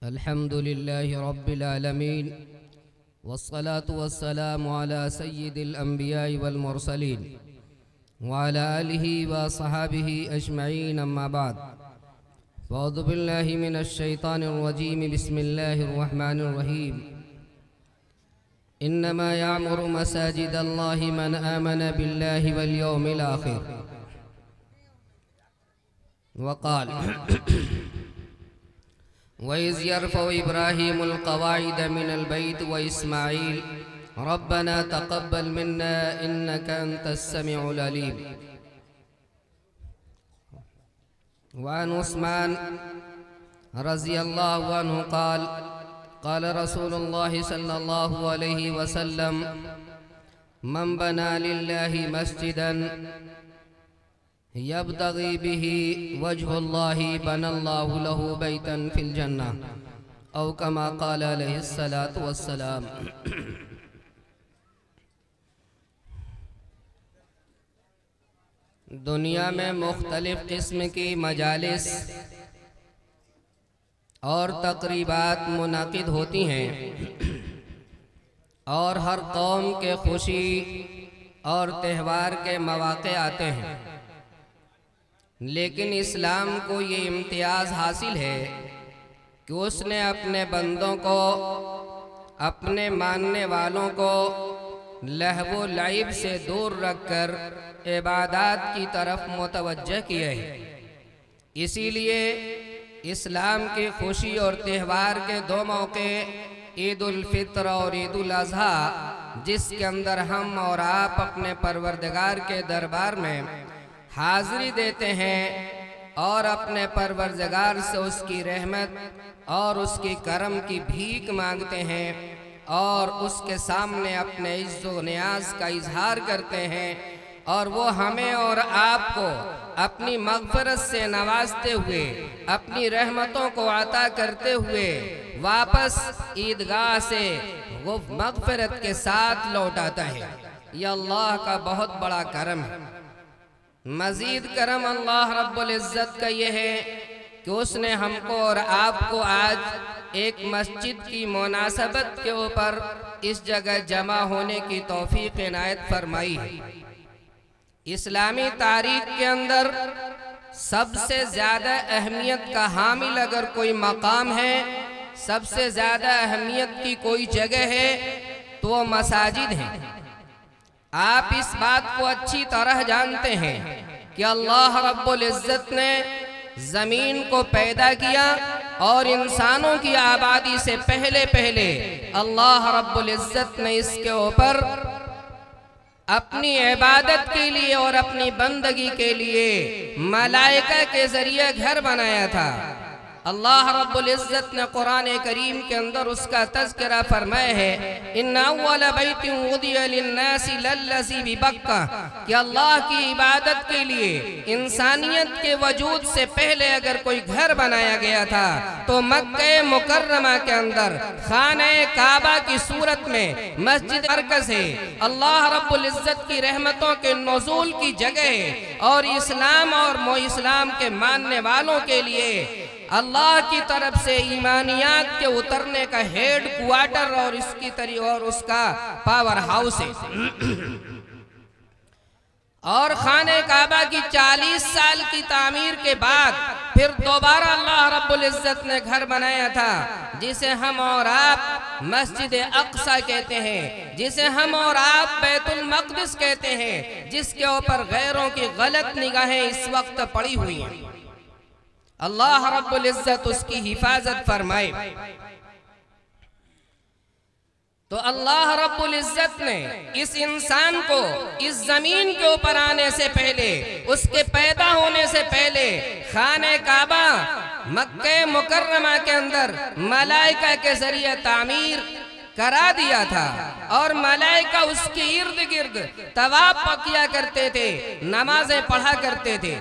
अल्हम्दुलिल्लाहि रब्बिल आलमीन वस्सलातु वस्सलामु अला सय्यिदिल अंबिया'i वल मुरसलीन व अला आलिहि व सहाबिहि अजमईन अम्मा बाद अऊज़ु बिल्लाहि मिनश शैतानिर रजीम बिस्मिल्लाहिर रहमानिर रहीम इन्नमा यामुरु मसाजिदल्लाहि मन आमन बिल्लाहि वल यौमिल आखिर वक़ाल वइज़ यरफ़उ इब्राहीमुल क़वाइद मिनल बैत व इस्माईल रब्बना तक़ब्बल मिन्ना इन्नका अंतस समीउल अलीम। वअन उस्मान रज़ियल्लाहु अन्हु क़ाल क़ाल रसूलुल्लाहि सल्लल्लाहु अलैहि वसल्लम मन बना लिल्लाहि मस्जिदन यब्तगी बिही वजहुल्लाहि बनल्लाहु लहु बैतन फिल जन्नह औ कमा क़ाल अलैहिस्सलातु वस्सलाम। दुनिया में मुख्तलिफ किस्म की मजालिस और तकरीबात मुनाकिद होती हैं और हर कौम के खुशी और त्यौहार के मौक़े आते हैं, लेकिन इस्लाम को ये इम्तियाज़ हासिल है कि उसने अपने बंदों को, अपने मानने वालों को लहवो लाइब से दूर रखकर इबादत की तरफ मुतवज्जह किया है। इसीलिए इस्लाम की खुशी और त्यौहार के दो मौके ईद उल फित्र और ईद उल अज़हा, जिसके अंदर हम और आप अपने परवरदिगार के दरबार में हाज़िरी देते हैं और अपने परवरदिगार से उसकी रहमत और उसकी करम की भीख मांगते हैं और उसके सामने अपने इज़्ज़ो नियाज़ का इजहार करते हैं, और वो हमें और आपको अपनी मग़फ़िरत से नवाजते हुए, अपनी रहमतों को अता करते हुए वापस ईदगाह से वो मग़फ़िरत के साथ लौटाता है। यह अल्लाह का बहुत बड़ा करम है। मज़ीद करम अल्लाह रब्बुल इज़्ज़त का ये है कि उसने हमको और आपको आज एक मस्जिद की मुनासबत के ऊपर इस जगह जमा होने की तौफ़ीक़ इनायत फरमाई है। इस्लामी तारीख़ के अंदर सबसे ज़्यादा अहमियत का हामिल अगर कोई मकाम है, सबसे ज़्यादा अहमियत की कोई जगह है तो वो मसाजिद हैं। आप इस बात को अच्छी तरह जानते हैं कि अल्लाह रब्बुल इज़्ज़त ने ज़मीन को पैदा किया और इंसानों की आबादी से पहले पहले अल्लाह रब्बुल इज़्ज़त ने इसके ऊपर अपनी इबादत के लिए और अपनी बंदगी के लिए मलाइका के ज़रिए घर बनाया था। अल्लाह रब्बुल इज़्ज़त ने कुरान करीम के अंदर उसका तज़किरा फरमाया है, इन्ना अव्वल बैतिन वुदिअ लिन्नासि लल्लज़ी बिबक्का, कि अल्लाह की इबादत के लिए इंसानियत के वजूद से पहले अगर कोई घर बनाया गया था तो मक्का मुकर्रमा के अंदर खाने काबा की सूरत में मस्जिद मरकज़ है। अल्लाह रब्बुल इज़्ज़त की रहमतों के नुज़ूल की जगह है और इस्लाम और इस्लाम के मानने वालों के लिए अल्लाह की तरफ से ईमानियात के उतरने का हेड क्वार्टर और इसकी तरी और उसका पावर हाउस है। और खाने काबा की 40 साल की तामीर के बाद फिर दोबारा अल्लाह रब्बुल इज़्ज़त ने घर बनाया था, जिसे हम और आप मस्जिद अक़सा कहते हैं, जिसे हम और आप बैतुल मक़दिस कहते हैं, जिसके ऊपर गैरों की गलत निगाहें इस वक्त पड़ी हुई हैं। अल्लाह रब्बुल इज़्ज़त उसकी हिफाजत फरमाए। तो अल्लाह रब्बुल इज़्ज़त ने इस इंसान को इस जमीन के ऊपर आने से पहले, उसके पैदा होने से पहले खाने काबा मक्के मुकर्रमा के अंदर मलाइका के जरिए तामीर करा दिया था और मलाइका उसके इर्द गिर्द तवाफ किया करते थे, नमाजें पढ़ा करते थे।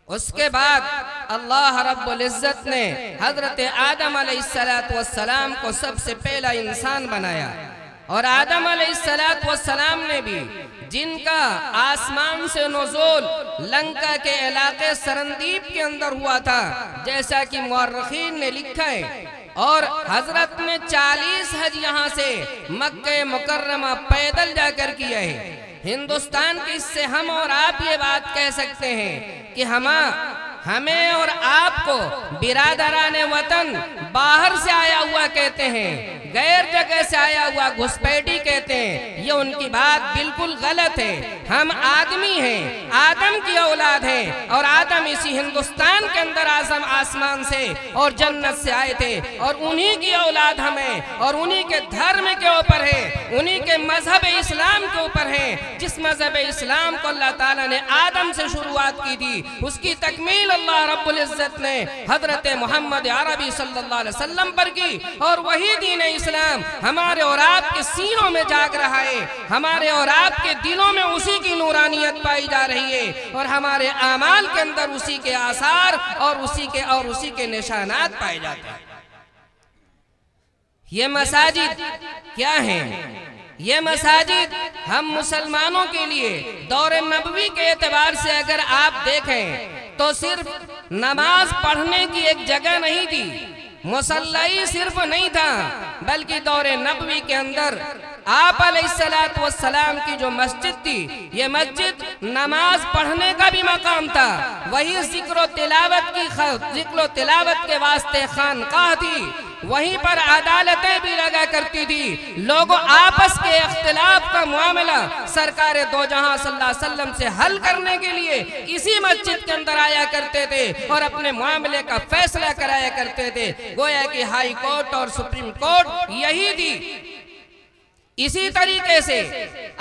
उसके बाद अल्लाह रब्बुल इज़्ज़त ने हज़रत आदम अलैहिस्सलातु वस्सलाम को सबसे पहला इंसान बनाया और आदम अलैहिस्सलातु वस्सलाम ने भी जिनका आसमान से नुज़ूल लंका के इलाके सरंदीप के अंदर हुआ था, जैसा कि मुअर्रिखीन ने लिखा है। और हजरत ने 40 हज यहाँ से मक्के मुकर्रमा पैदल जाकर किया है। हिंदुस्तान की इससे हम और आप ये बात कह सकते हैं कि हमें और आपको बिरादराने वतन बाहर से आया हुआ कहते हैं, गैर जगह से आया हुआ घुसपैठी कहते हैं। ये उनकी बात बिल्कुल गलत है। हम आदमी हैं, आदम की औलाद हैं, और आदम इसी हिंदुस्तान के अंदर आसमान से और जन्नत से आए थे, और उन्हीं की औलाद हमें और उन्हीं के धर्म के ऊपर है, उन्हीं के मजहब इस्लाम के ऊपर है। जिस मजहब इस्लाम को अल्लाह ताला ने आदम से शुरुआत की थी, उसकी तकमील अल्लाह रब्बुल इज्जत ने हजरत मोहम्मद अरबी सल्लल्लाहु अलैहि वसल्लम पर की। और वही दीन इस्लाम हमारे और आपके सीनों में जाग रहा है, हमारे और आपके दिलों में उसी की नूरानियत पाई जा रही है, और हमारे आमाल के अंदर उसी के आसार और उसी के निशानात पाए जाते हैं। ये मसाजिद क्या हैं? ये मसाजिद हम मुसलमानों के लिए दौरे नबवी के एतबार से अगर आप देखें तो सिर्फ नमाज पढ़ने की एक जगह नहीं थी, मुसल्ला ही सिर्फ नहीं था, बल्कि दौरे नबवी के अंदर आप अलैहिस्सलातु वस्सलाम की जो मस्जिद थी, ये मस्जिद नमाज पढ़ने का भी मकाम था। वही जिक्र तिलावत के वास्ते खानकाह थी। वहीं पर अदालतें भी लगा करती थी। लोग आपस के इख्तिलाफ का मामला सरकार दो जहां सल्लल्लाहु अलैहि वसल्लम से हल करने के लिए इसी मस्जिद के अंदर आया करते थे और अपने मामले का फैसला कराया करते थे। गोया कि हाई कोर्ट और सुप्रीम कोर्ट यही थी। इसी तरीके से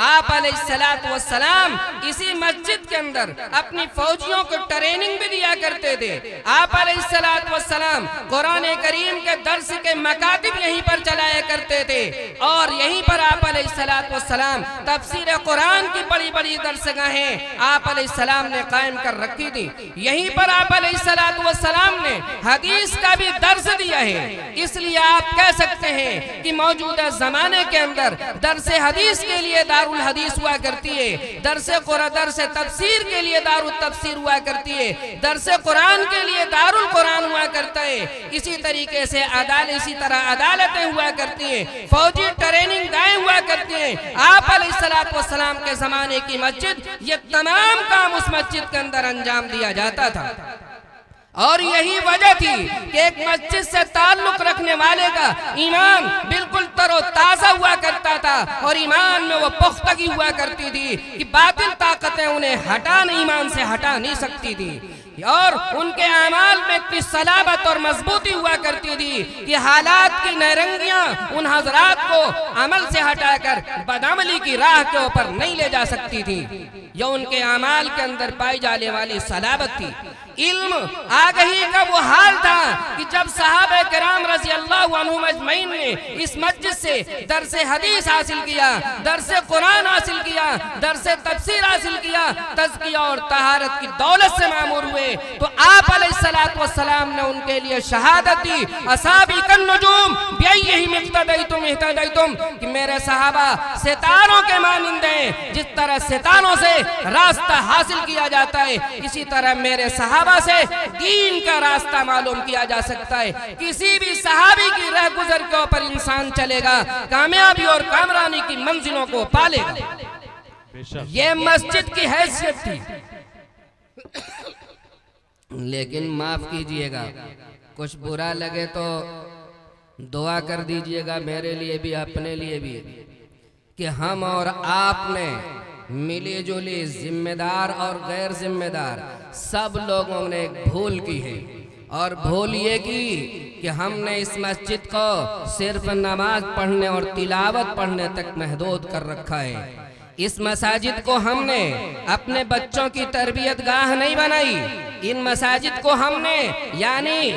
आप अलैहिस्सलातु वस्सलाम इसी मस्जिद के अंदर अपनी फौजियों को ट्रेनिंग भी दिया करते थे। आप अलैहिस्सलातु वस्सलाम कुरान करीम के दर्स के मकातिब यहीं पर चलाया करते थे, और यहीं पर आप अलैहिस्सलातु वस्सलाम तफसीर कुरान की बड़ी बड़ी दरसगाहें आप अलैहिस्सलाम ने कायम कर रखी थी। यहीं पर आप अलैहिस्सलातु वस्सलाम ने हदीस का भी दर्स दिया है। इसलिए आप कह सकते हैं कि मौजूदा जमाने के अंदर दरसे हदीस के लिए दारुल हदीस हुआ करती है, दरसे तफसीर के लिए दारुल तफसीर हुआ करती है, दरसे कुरान के लिए दारुल कुरान हुआ करता है। इसी तरीके से इसी तरह अदालतें हुआ करती हैं, फौजी ट्रेनिंग गायें हुआ करती हैं। आप अलैहिस्सलातु वस्सलाम के जमाने की मस्जिद, ये तमाम काम उस मस्जिद के अंदर अंजाम दिया जाता था। और यही वजह थी कि एक मस्जिद से ताल्लुक रखने वाले का ईमान बिल्कुल तरोताजा हुआ करता था, और ईमान में वो पुख्तगी हुआ करती थी कि बातिल ताकतें उन्हें ईमान से हटा नहीं सकती थी, और उनके आमाल में इतनी सलाबत और मजबूती हुआ करती थी कि हालात की नरंगियां उन हजरात को अमल से हटाकर बदअमली की राह के ऊपर नहीं ले जा सकती थी। यह उनके आमाल के अंदर पाई जाने वाली सलाबत थी। इल्म आगही का वो हाल था कि जब सहाबा किराम रज़ी अल्लाहु अन्हुम अजमईन ने इस मस्जिद से दरसे हदीस हासिल किया, दरसे कुरान हासिल किया, दरसे तफसीर हासिल किया, तज़किया और तहारत की दौलत से मामूर हुए, तो आप अलैहिस्सलातु वस्सलाम ने उनके लिए शहादत दी, असाबिकन नुजूम बिअय्यिहिम इक्तदैतुम इहतदैतुम, कि मेरे सहाबा सितारों के मानिंदे हैं। जिस तरह सितारों से रास्ता हासिल किया जाता है, इसी तरह मेरे सहाबा से दीन का रास्ता मालूम किया जा सकता है। किसी भी सहाबी की राह गुजर के ऊपर इंसान चलेगा, कामयाबी और कामरानी की मंजिलों को पालेगा। ये मस्जिद की हैसियत थी। लेकिन माफ कीजिएगा, कुछ बुरा लगे तो दुआ कर दीजिएगा मेरे लिए भी, अपने लिए भी, कि हम और आपने मिली जुली जिम्मेदार और गैर जिम्मेदार सब लोगों ने एक भूल की है, और भूल ये की कि हमने इस मस्जिद को सिर्फ नमाज पढ़ने और तिलावत पढ़ने तक महदूद कर रखा है। इस मसाजिद को हमने अपने बच्चों की तरबियत गाह नहीं बनाई। इन मसाजिद को हमने यानी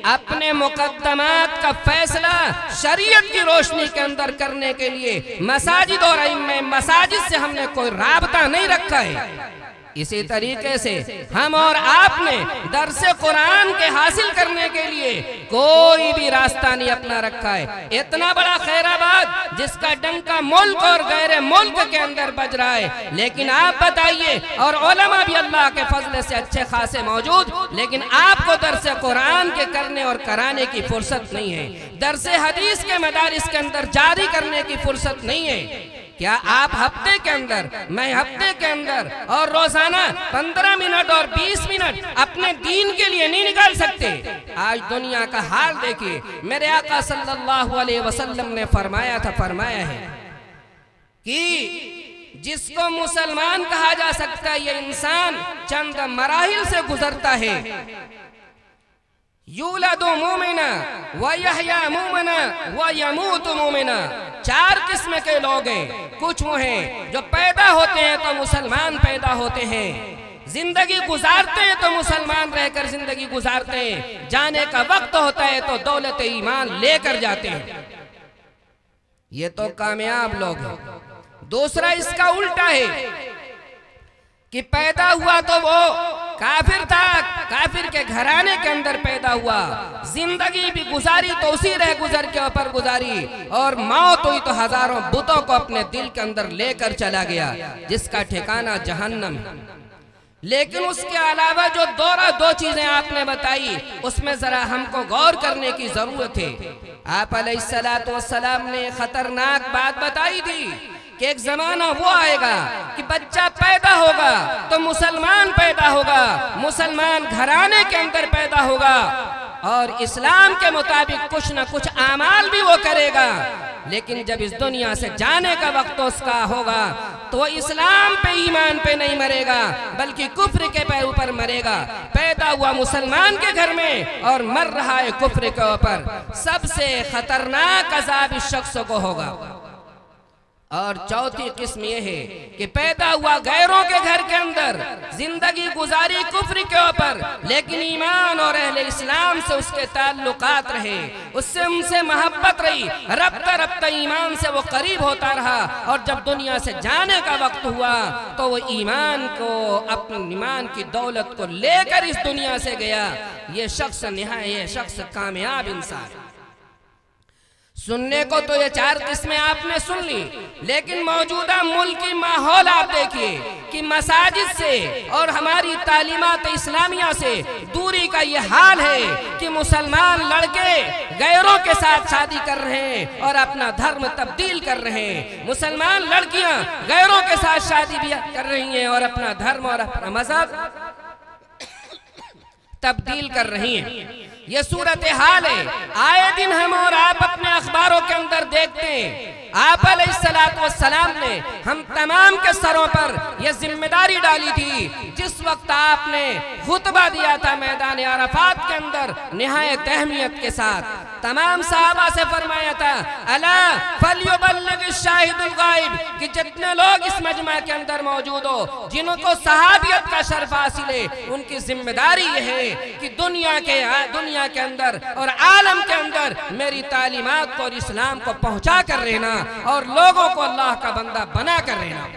अपने मुकद्दमात का फैसला शरीयत की रोशनी के अंदर करने के लिए मसाजिद और मसाजिद से हमने कोई राबता नहीं रखा है। इसी तरीके से हम और आपने दर्से कुरान के हासिल करने के लिए कोई भी रास्ता नहीं अपना रखा है। इतना बड़ा खैराबाद जिसका डंका मुल्क और गैर मुल्क के अंदर बज रहा है, लेकिन आप बताइए, और उलमा भी अल्लाह के फजल से अच्छे खासे मौजूद, लेकिन आपको दर्से कुरान के करने और कराने की फुर्सत नहीं है, दर्से हदीस के मदारिस के अंदर जारी करने की फुर्सत नहीं है। क्या आप हफ्ते के अंदर, मैं हफ्ते के अंदर और रोजाना 15 मिनट और 20 मिनट अपने दीन के लिए नहीं निकाल सकते? आज दुनिया का हाल देखिए। मेरे आका सल्लल्लाहु अलैहि वसल्लम ने फरमाया है कि जिसको मुसलमान कहा जा सकता है, ये इंसान चंद मराहिल से गुजरता है। यूलदु मोमिना व यहया मोमिना व यमूतु मोमिना। 4 किस्म के लोग हैं। कुछ वो हैं जो पैदा होते हैं तो मुसलमान पैदा होते हैं, जिंदगी गुजारते हैं तो मुसलमान रहकर जिंदगी गुजारते हैं, जाने का वक्त होता है तो दौलत ईमान लेकर जाते हैं। ये तो कामयाब लोग हैं। दूसरा इसका उल्टा है कि पैदा हुआ तो वो काफिर था, काफिर के घराने के अंदर पैदा हुआ, जिंदगी भी गुजारी तो उसी रह गुजर के ऊपर गुजारी, और मौत हुई तो हजारों बुतों को अपने दिल के अंदर लेकर चला गया, जिसका ठिकाना जहन्नम है। लेकिन उसके अलावा जो दो चीजें आपने बताई, उसमें जरा हमको गौर करने की जरूरत है। आप अलैहिस्सलातु वस्सलाम ने खतरनाक बात बताई थी कि एक जमाना वो आएगा कि बच्चा पैदा होगा तो मुसलमान पैदा होगा, मुसलमान घराने के अंदर पैदा होगा, और इस्लाम के मुताबिक कुछ न कुछ आमाल भी वो करेगा, लेकिन जब इस दुनिया से जाने का वक्त उसका होगा तो इस्लाम पे, ईमान पे नहीं मरेगा, बल्कि कुफ्र के पैर ऊपर मरेगा। पैदा हुआ मुसलमान के घर में और मर रहा है कुफ्र के ऊपर। सबसे खतरनाक अजाब इस शख्स को होगा। और चौथी किस्म यह है कि पैदा हुआ गैरों के घर के अंदर, जिंदगी गुजारी कुफ्र के ऊपर, लेकिन ईमान और अहले इस्लाम से उसके ताल्लुकात रहे, उससे उनसे मोहब्बत रही, रब्ता रब्ता ईमान से वो करीब होता रहा, और जब दुनिया से जाने का वक्त हुआ तो वो ईमान को, अपने ईमान की दौलत को लेकर इस दुनिया से गया। ये शख्स ये शख्स कामयाब इंसान। सुनने को तो ये 4 किस्में आपने सुन ली, लेकिन मौजूदा मुल्की माहौल आप देखिए कि मसाजिद से और हमारी तालीमात इस्लामिया से दूरी का ये हाल है कि मुसलमान लड़के गैरों के साथ शादी कर रहे हैं और अपना धर्म तब्दील कर रहे हैं। मुसलमान लड़कियां गैरों के साथ शादी भी कर रही हैं और अपना धर्म और अपना मजहब तब्दील कर रही हैं। ये सूरत हाल है। आए दिन हम और आप अपने अखबारों के अंदर देखते हैं। आप अलैहिस्सलातु वस्सलाम ने हम तमाम के सरों पर यह जिम्मेदारी डाली थी। जिस वक्त आपने खुतबा दिया था मैदान अरफात के अंदर निहायत अहमियत के साथ, तमाम सहाबा से फरमाया था, अला फलयुबल्लिग शाहिदुल गायब, कि जितने लोग इस मजमा के अंदर मौजूद हो, जिनको सहाबियत का शर्फ हासिल है, उनकी जिम्मेदारी यह है कि दुनिया के अंदर और आलम के अंदर मेरी तालीमात को और इस्लाम को पहुंचा कर रहना और लोगों को अल्लाह का बंदा बना कर रहना।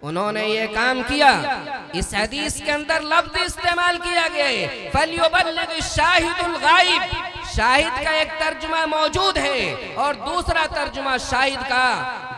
उन्होंने ये काम किया। इस हदीस के अंदर लफ्ज़ इस्तेमाल किया गया है, फलयुबल्लिग शाहिदुल गायब। शाहिद का एक तर्जुमा मौजूद है और दूसरा तर्जुमा शाहिद का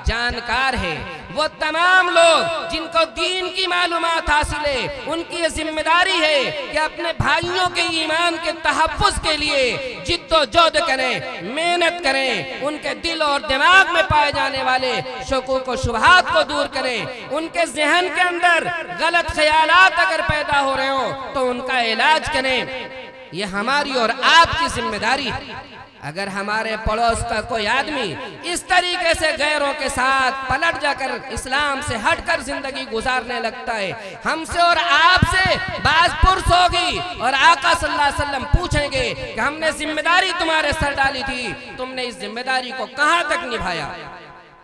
जानकार है। वो तमाम लोग जिनको दीन की मालूमात हासिल है, उनकी ये जिम्मेदारी है कि अपने भाइयों के ईमान के तहफ़्फ़ुज़ के लिए जिद्दोजहद करें, मेहनत करें, उनके दिल और दिमाग में पाए जाने वाले शकूक व शुबहात को दूर करें, उनके ज़हन के अंदर गलत ख्यालात अगर पैदा हो रहे हो तो उनका इलाज करें। ये हमारी और आपकी जिम्मेदारी है। अगर हमारे पड़ोस का कोई आदमी इस तरीके से गैरों के साथ पलट जाकर इस्लाम से हटकर जिंदगी गुजारने लगता है, हमसे और आपसे बात पुरस होगी और आका सल्लल्लाहु अलैहि वसल्लम पूछेंगे कि हमने जिम्मेदारी तुम्हारे सर डाली थी, तुमने इस जिम्मेदारी को कहां तक निभाया?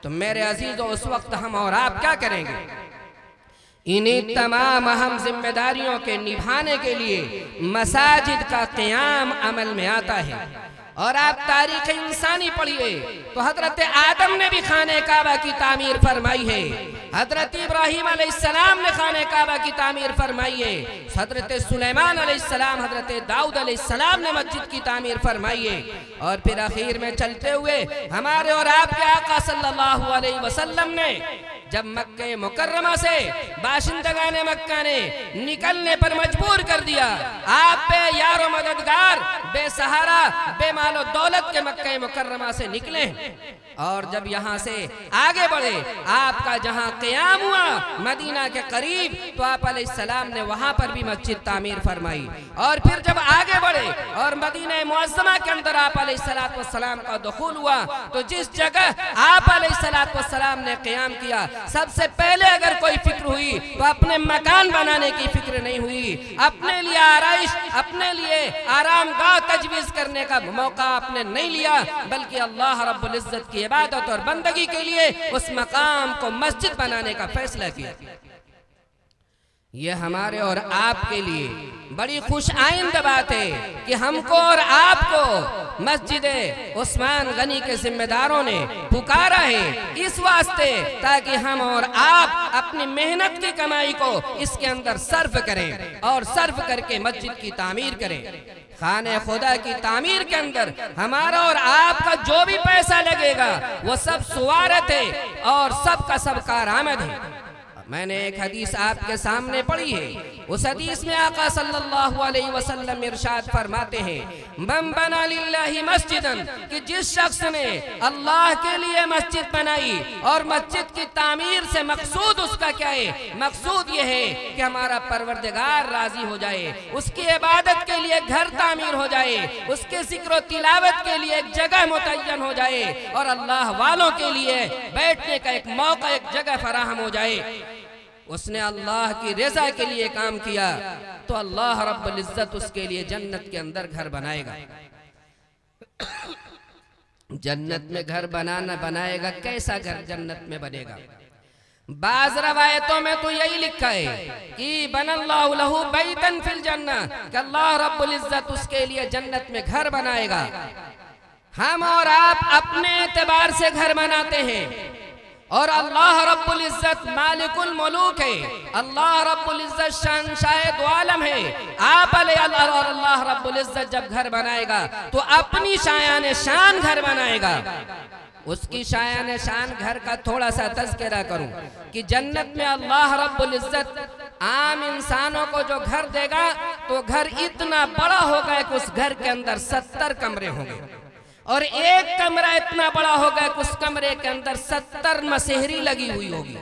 तो मेरे अजीजों, उस वक्त हम और आप क्या करेंगे? इन्हीं तमाम अहम जिम्मेदारियों के निभाने के लिए मसाजिद का क़याम अमल में आता है। और आप तारीख़ इंसानी पढ़िए तो हजरत आदम ने भी खाने काबा की तामीर फरमाई है, हजरत इब्राहीम अलैहिस्सलाम ने खाने काबा की तामीर फरमाई है, हजरत सुलेमान अलैहिस्सलाम, हजरत दाऊद अलैहिस्सलाम ने मस्जिद की तामीर फरमाई है। और फिर आखिर में चलते हुए हमारे और आपके आका सल्लल्लाहु अलैहि वसल्लम ने जब मक्के मुकर्रमा से बाशिंदगाने मक्का ने निकलने पर मजबूर कर दिया, आप बे यारो मददगार, बेसहारा, बेमालो दौलत के मक्के मुकर्रमा से निकले और जब यहाँ से आगे बढ़े, आपका जहाँ क़याम हुआ मदीना के करीब, तो आप अलैहिस्सलाम ने वहाँ पर भी मस्जिद तामीर फरमाई। और फिर जब आगे बढ़े और मदीना मुअज़्ज़मा के अंदर आप अलैहिस्सलाम का दुखूल हुआ, तो जिस जगह आप अलैहिस्सलाम ने क़याम किया, सबसे पहले अगर कोई फिक्र हुई तो अपने मकान बनाने की फिक्र नहीं हुई, अपने लिए आराइश, अपने लिए आरामगाह तजवीज़ करने का मौका आपने नहीं लिया, बल्कि अल्लाह रब्बुल इज़्ज़त की इबादत और बंदगी के लिए उस मकाम को मस्जिद बनाने का फैसला किया। ये हमारे और आपके लिए बड़ी खुश आइंद बात है कि हमको और आपको मस्जिद उस्मान गनी के जिम्मेदारों ने पुकारा है इस वास्ते ताकि हम और आप अपनी मेहनत की कमाई को इसके अंदर सर्फ करें और सर्फ करके मस्जिद की तामीर करें। खाने खुदा की तामीर के अंदर हमारा और आपका जो भी पैसा लगेगा वो सब सुवारत है और सबका सब कारआमद है। मैंने एक हदीस आपके सामने पढ़ी है, उस हदीस में आका सल्लल्लाहु अलैहि वसल्लम इरशाद फरमाते हैं, मन बना लिल्लाहि मस्जिदन, कि जिस शख्स ने अल्लाह के लिए मस्जिद बनाई, और मस्जिद की तामीर से मकसूद उसका क्या है? मकसूद ये है कि हमारा परवरदिगार राजी हो जाए, उसकी इबादत के लिए घर तामीर हो जाए, उसके जिक्र तिलावत के लिए एक जगह मुतय्यन हो जाए, और अल्लाह वालों के लिए बैठने का एक मौका, एक जगह फराहम हो जाए। उसने अल्लाह की रज़ा के लिए काम किया तो अल्लाह रब्बुल इज़्ज़त उसके लिए जन्नत के अंदर घर बनाएगा। जन्नत में घर बनाएगा, कैसा घर जन्नत में बनेगा? बाज़ रवायतों में तो यही लिखा है कि बनल्लाहु लहू बैतन फिल जन्नह, कि अल्लाह रब्बुल इज़्ज़त उसके लिए जन्नत में घर बनाएगा। हम और आप अपने एतबार से घर बनाते हैं और अल्लाह रब्बुल इज़्ज़त मालिकुल मुलूक है, अल्लाह रब्बुल इज़्ज़त शहंशाह दो आलम है। आप और अल्लाह रब्बुल इज़्ज़त जब घर बनाएगा तो अपनी शायान शान घर बनाएगा। उसकी शायान शान घर का थोड़ा सा तज़किरा करूं कि जन्नत में अल्लाह रब्बुल इज़्ज़त आम इंसानों को जो घर देगा तो घर इतना बड़ा होगा कि उस घर के अंदर 70 कमरे होंगे, और एक कमरा इतना बड़ा होगा कि उस कमरे के अंदर 70 मसेहरी लगी हुई होगी।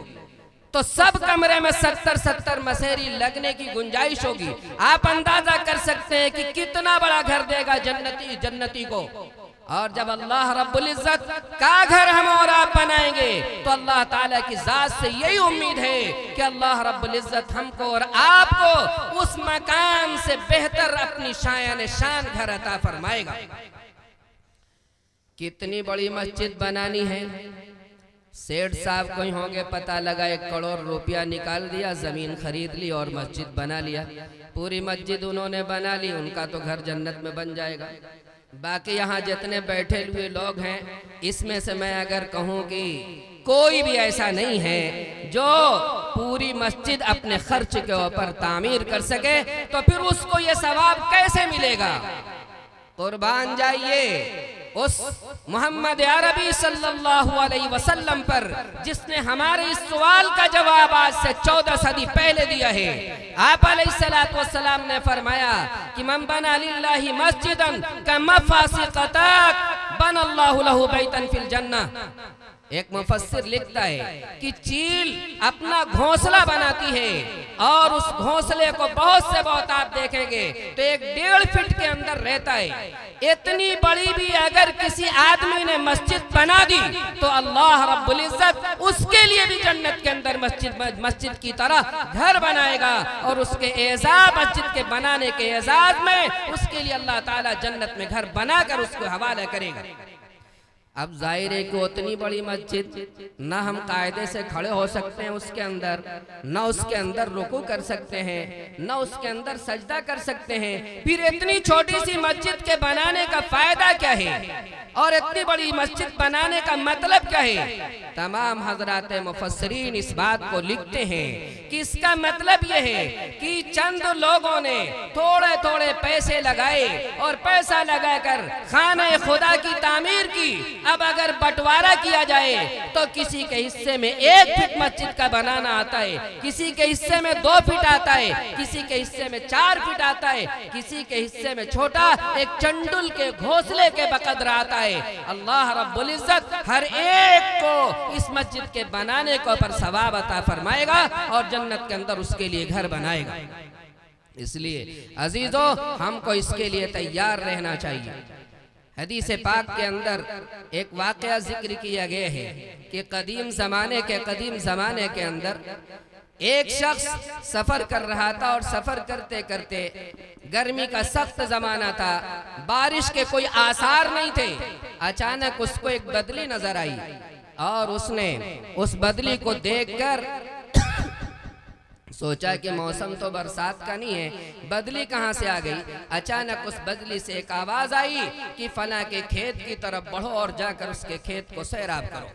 तो सब कमरे में 70 मसेहरी लगने की गुंजाइश होगी। आप अंदाजा कर सकते हैं कि कितना बड़ा घर देगा जन्नती को। और जब अल्लाह रब्बुल इज़्ज़त का घर हम और आप बनाएंगे तो अल्लाह ताला की जात से यही उम्मीद है कि अल्लाह रब्बुल इज़्ज़त हमको और आपको उस मकान से बेहतर अपनी शायान शान घर अता फरमाएगा। कितनी बड़ी मस्जिद बनानी है? सेठ साहब कोई होंगे, पता लगा 1 करोड़ रुपया निकाल दिया, जमीन खरीद ली और मस्जिद बना लिया। पूरी मस्जिद उन्होंने बना ली, उनका तो घर जन्नत में बन जाएगा। बाकी यहाँ जितने बैठे हुए लोग हैं, इसमें से मैं अगर कहूँ कि कोई भी ऐसा नहीं है जो पूरी मस्जिद अपने खर्च के ऊपर तामीर कर सके, तो फिर उसको ये सवाब कैसे मिलेगा? कुर्बान जाइए उस मोहम्मद अरबी सल्लल्लाहु अलैहि वसल्लम पर जिसने हमारे इस सवाल का जवाब आज से 14 सदी पहले दिया है। आप अलैहिस्सलातु वस्सलाम ने फरमाया कि मन बना लिल्लाहि मस्जिदन कमफासिक़तात बनल्लाहु लहू बैतन फिल जन्नह। एक मुफस्सिर लिखता है कि चील अपना घोंसला बनाती है और उस घोंसले को बहुत से बहुत आप देखेंगे तो 1.5 फीट के अंदर रहता है। इतनी बड़ी भी अगर किसी आदमी ने मस्जिद बना दी तो अल्लाह रब्बुल इज़्ज़त उसके लिए भी जन्नत के अंदर मस्जिद की तरह घर बनाएगा, और उसके एजाज, मस्जिद के बनाने के एजाज में उसके लिए अल्लाह ताला जन्नत में घर बनाकर उसको हवाला करेगा। अब जाहिर है कि उतनी बड़ी मस्जिद ना हम कायदे से खड़े हो सकते हैं उसके अंदर, ना उसके अंदर रुकू कर सकते हैं, ना उसके अंदर सजदा कर सकते हैं। फिर इतनी छोटी सी मस्जिद के बनाने का फायदा क्या है और इतनी बड़ी मस्जिद बनाने का मतलब क्या है? तमाम हजरात मुफस्सिरीन इस बात को लिखते हैं कि इसका मतलब यह है कि चंद लोगों ने थोड़े थोड़े पैसे लगाए और पैसा लगाकर खाने खुदा की तामीर की। अब अगर बंटवारा किया जाए तो किसी के हिस्से में 1 फीट मस्जिद का बनाना आता है, किसी के हिस्से में 2 फीट आता है, किसी के हिस्से में 4 फीट आता है, किसी के हिस्से में छोटा एक चंडुल के घोंसले के बकदर आता है। अल्लाह रब्बुल इज्जत हर एक को इस मस्जिद के बनाने को पर सवाब अता फरमाएगा और जन्नत के अंदर उसके लिए घर बनाएगा। इसलिए अजीजों, हमको इसके लिए तैयार रहना चाहिए। हदीस पाक के अंदर एक वाक़या जिक्र किया गया है कि कदीम ज़माने के अंदर एक शख्स सफ़र कर रहा था और सफ़र करते करते गर्मी का सख्त ज़माना था, बारिश के कोई आसार नहीं थे। अचानक उसको एक बदली नजर आई और उसने उस बदली को देखकर सोचा कि मौसम तो बरसात का नहीं है, बदली कहाँ से आ गई? अचानक उस बदली से एक आवाज आई कि फला के खेत की तरफ बढ़ो और जाकर उसके खेत को सैराब करो।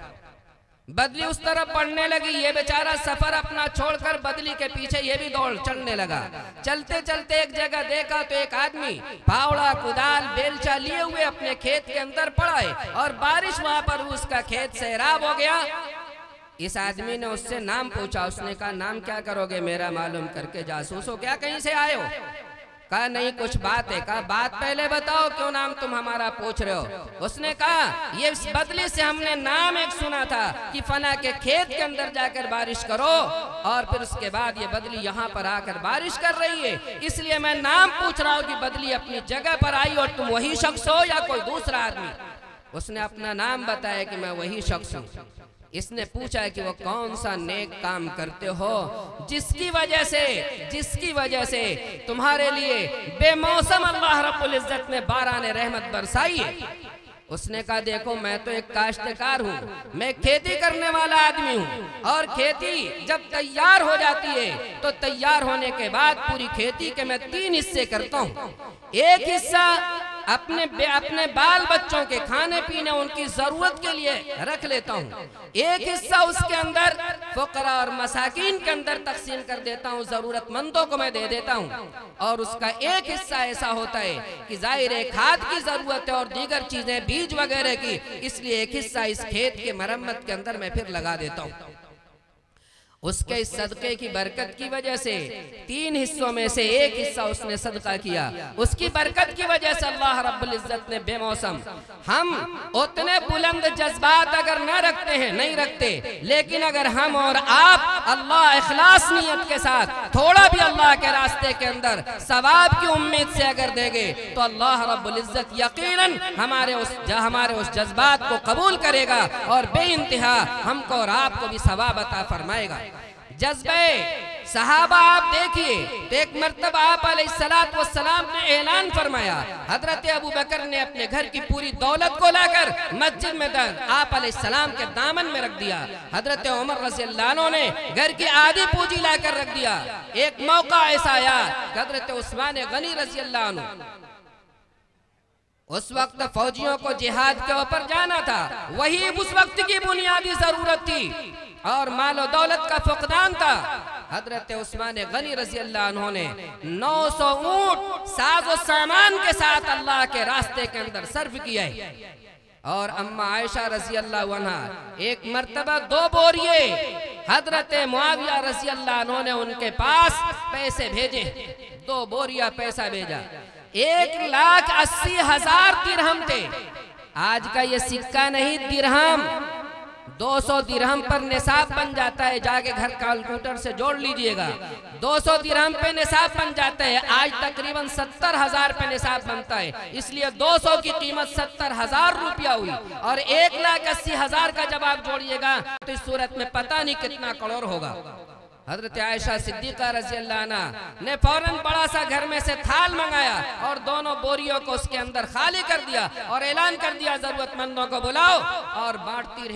बदली उस तरफ बढ़ने लगी। ये बेचारा सफर अपना छोड़कर बदली के पीछे ये भी दौड़ चलने लगा। चलते चलते एक जगह देखा तो एक आदमी फावड़ा, कुदाल, बेलचा लिए हुए अपने खेत के अंदर पड़ा है और बारिश वहां पर उसका खेत सैराब हो गया। इस आदमी ने उससे नाम पूछा। उसने कहा, नाम क्या करोगे मेरा मालूम करके? जासूस हो क्या, कहीं से आए हो? कहा नहीं, कुछ बात है। कहा बात पहले बताओ, क्यों नाम तुम हमारा पूछ रहे हो? उसने कहा, ये इस बदली से हमने नाम एक सुना था कि फला के खेत के अंदर जाकर बारिश करो और फिर उसके बाद ये बदली यहाँ पर आकर बारिश कर रही है, इसलिए मैं नाम पूछ रहा हूँ कि बदली अपनी जगह पर आई और तुम वही शख्स हो या कोई दूसरा आदमी? उसने अपना नाम बताया कि मैं वही शख्स हूँ। इसने पूछा कि वो कौन सा नेक काम करते हो जिसकी वजह से तुम्हारे लिए बेमौसम अल्लाह रब्बुल इज्जत ने बारान रहमत बरसाई है। उसने कहा, देखो मैं तो एक काश्तकार हूँ, मैं खेती करने वाला आदमी हूँ और खेती जब तैयार हो जाती है तो तैयार होने के बाद पूरी खेती के मैं 3 हिस्से करता हूँ। एक हिस्सा अपने बाल बच्चों के खाने पीने उनकी जरूरत के लिए रख लेता हूँ, एक हिस्सा उसके अंदर फुकरा और मसाकीन के अंदर तकसीम कर देता हूँ, जरूरतमंदों को मैं दे देता हूँ। और उसका एक हिस्सा ऐसा होता है कि जाहिर है खाद की जरूरत है और दीगर चीजें बीज वगैरह की, इसलिए एक हिस्सा इस खेत के मरम्मत के अंदर मैं फिर लगा देता हूँ। उसके इस सदक़े की बरकत की वजह से 3 हिस्सों में से एक हिस्सा उसने सदका किया। उसकी बरकत की वजह से अल्लाह रब्बुल इज्जत ने बेमौसम, हम उतने बुलंद जज्बात अगर न रखते हैं, नहीं रखते, लेकिन अगर हम और आप अल्लाह इखलास नियत के साथ थोड़ा भी अल्लाह के रास्ते के अंदर सवाब की उम्मीद से अगर देंगे तो अल्लाह रब्बुल इज्जत यकीनन हमारे उस जज्बात को कबूल करेगा और बेइंतहा हमको और आपको भी सवाब अता फरमाएगा। जज्बे सहाबा आप देखिए तो एक मर्तबा आप अलैहिस्सलातु वस्सलाम ने ऐलान फरमाया, हजरत अबू बकर ने अपने घर की पूरी दौलत को लाकर मस्जिद में आप अलैहिस्सलाम के दामन में रख दिया। हजरत उमर रज़ियल्लाहु अन्हु ने घर की आधी पूंजी लाकर रख दिया। एक मौका ऐसा आया, हजरत उस्मान गनी रज़ियल्लाहु अन्हु, उस वक्त फौजियों को जिहाद के ऊपर जाना था, वही उस वक्त की बुनियादी जरूरत थी और मालो दौलत का फुकदान था। हजरत उस्मान गनी रज़ियल्लाहु अन्हु ने 900 ऊंट साजो सामान के साथ अल्लाह के रास्ते के अंदर सर्फ किया है। और अम्मा आयशा रज़ियल्लाहु अन्हा एक मर्तबा 2 बोरिए हजरत मुआविया रज़ियल्लाहु अन्हु ने उनके पास पैसे भेजे, 2 बोरिया पैसा भेजा, 1,80,000 दिरहम थे। आज का ये सिक्का नहीं, दिरहम, 200 दिरहम पर निसाब बन जाता है। जाके घर कैलकुलेटर से जोड़ लीजिएगा, 200 दिरहम पे निसाब बन जाता है। आज तकरीबन 70,000 पे निसाब बनता है, इसलिए 200 की कीमत 70,000 रुपया हुई और 1,80,000 का जब आप जोड़िएगा तो इस सूरत में पता नहीं कितना करोड़ होगा। हजरत आयशा सिद्दीक़ा रज़ी अल्लाह अन्हा ने फौरन बड़ा सा घर में से थाल मंगाया और दोनों बोरियों को उसके अंदर खाली कर दिया और ऐलान कर दिया जरूरतमंदों को बुलाओ, और बांटती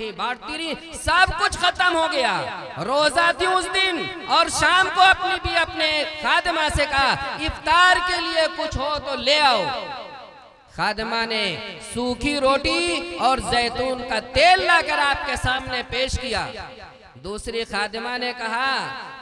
रही, सब कुछ खत्म हो गया। रोजा थी उस दिन और शाम को अपने खादिमा से कहा इफ्तार के लिए कुछ हो तो ले आओ। खादिमा ने सूखी रोटी और जैतून का तेल लाकर आपके सामने पेश किया। दूसरी खादिमा ने कहा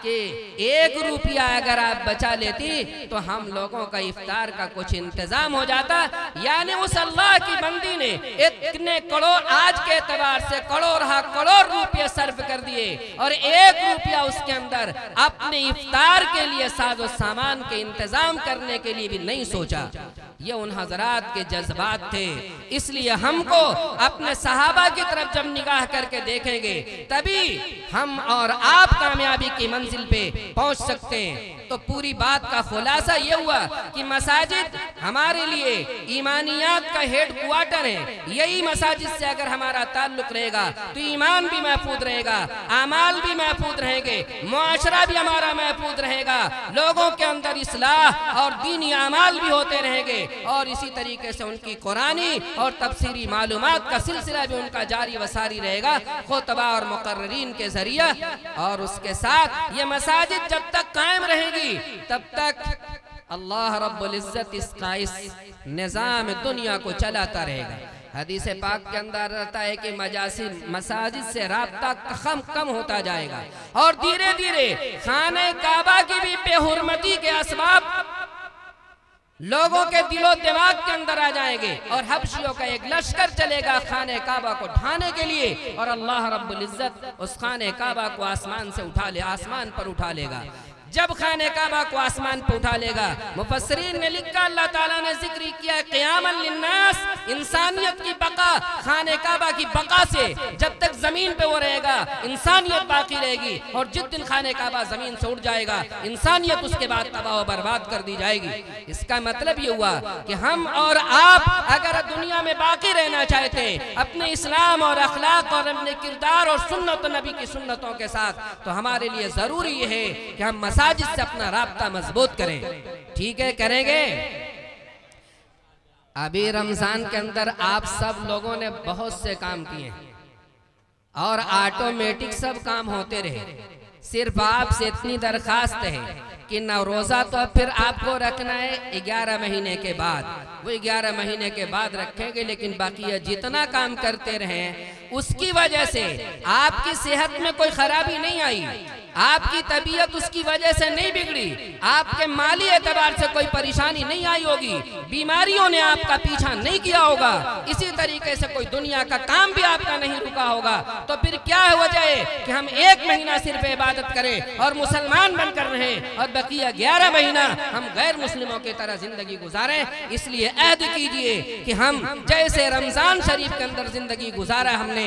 कि 1 रुपया अगर आप बचा लेती तो हम लोगों का इफ्तार का कुछ इंतजाम हो जाता। यानी उस अल्लाह की बंदी ने इतने करोड़, आज के एतबार से करोड़ रुपये सर्फ कर दिए और 1 रुपया उसके अंदर अपने इफ्तार के लिए साजो सामान के इंतजाम करने के लिए भी नहीं सोचा। ये उन हजरात के जज्बात थे। इसलिए हमको अपने सहाबा की तरफ जब निगाह करके देखेंगे तभी हम और आप कामयाबी की मंजिल पे पहुंच सकते हैं। तो पूरी बात का खुलासा ये हुआ कि मसाजिद हमारे लिए ईमानियात का हेड क्वार्टर है। यही मसाजिद से अगर हमारा ताल्लुक रहेगा तो ईमान भी महफूज रहेगा, आमाल भी महफूज रहेंगे, मुआशरा भी हमारा महफूज रहेगा, लोगों के अंदर इस्लाह और दीनी आमाल भी होते रहेंगे और इसी तरीके से उनकी कुरानी और तफसीरी मालूमात का सिलसिला भी उनका जारी वसारी रहेगा खुतबा और मुकर्ररीन के जरिए। और उसके साथ ये मसाजिद जब तक कायम रहेगी तब तक अल्लाह रब्बुल इज्जत इसका इस निज़ाम दुनिया को चलाता रहेगा। हदीस पाक के अंदर रहता है कि मसाजिद से राब्ता कम होता जाएगा और धीरे धीरे खाने काबा की भी बेहुरमती के असबाब लोगों के दिलो दिमाग के अंदर आ जाएंगे और हबशियों का एक लश्कर चलेगा खाने काबा को ढाने के लिए और अल्लाह रब्बुल इज्जत उस खाने काबा को आसमान पर उठा लेगा। जब खाने काबा को आसमान पर उठा लेगा, मुफस्सिरीन ने लिखा, अल्लाह ताला ने जिक्र किया क़ियामन लिन्नास, इंसानियत की बका, खाने काबा की बका से जब तक जमीन पे वो रहेगा इंसानियत बाकी रहेगी और जिस दिन खाने काबा जमीन से उठ जाएगा इंसानियत उसके बाद तबाह व बर्बाद कर दी जाएगी। इसका मतलब ये हुआ कि हम और आप अगर दुनिया में बाकी रहना चाहते हैं अपने इस्लाम और अखलाक और अपने किरदार और सुन्नत नबी की सुन्नतों के साथ, तो हमारे लिए जरूरी है कि हम मसाजिद से अपना राब्ता मजबूत करें। ठीक है, करेंगे। अभी रमजान के अंदर आप सब लोगों ने बहुत से काम किए और ऑटोमेटिक सब काम होते रहे। सिर्फ आपसे इतनी दरखास्त है कि न रोजा तो फिर आपको रखना है 11 महीने के बाद, वो 11 महीने के बाद रखेंगे, लेकिन बाकी जितना काम करते रहे उसकी वजह से आपकी सेहत में कोई खराबी नहीं आई, आपकी तबीयत उसकी वजह से नहीं बिगड़ी, आपके माली एतबार से कोई परेशानी नहीं आई होगी, बीमारियों ने आपका पीछा नहीं किया होगा, इसी तरीके से कोई दुनिया का काम भी आपका नहीं रुका होगा। तो फिर क्या वजह है कि हम 1 महीना सिर्फ इबादत करें और मुसलमान बनकर रहें और बकिया 11 महीना हम गैर मुस्लिमों की तरह जिंदगी गुजारें। इसलिए अहद कीजिए कि हम जैसे रमजान शरीफ के अंदर जिंदगी गुजारा हमने,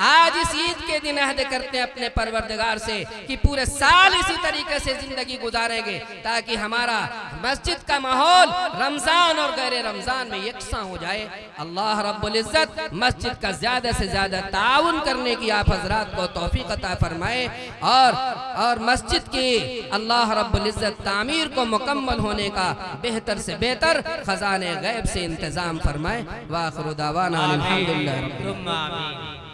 आज इस ईद के दिन अहद करते हैं अपने परवरदिगार से कि पूरे साल इसी तरीके से जिंदगी गुजारेंगे ताकि हमारा मस्जिद का माहौल रमजान और गैर रमजान में यकसां हो जाए। अल्लाह रब्बुल इज्जत मस्जिद का ज्यादा से ज्यादा ताउन करने की आप हजरात को तौफीक अता फरमाए और मस्जिद की अल्लाह रब्बुल इज्जत तामीर को मुकम्मल होने का बेहतर से बेहतर खजाने गैब से इंतजाम फरमाए। व आखिरु दावाना अल्हम्दुलिल्लाह।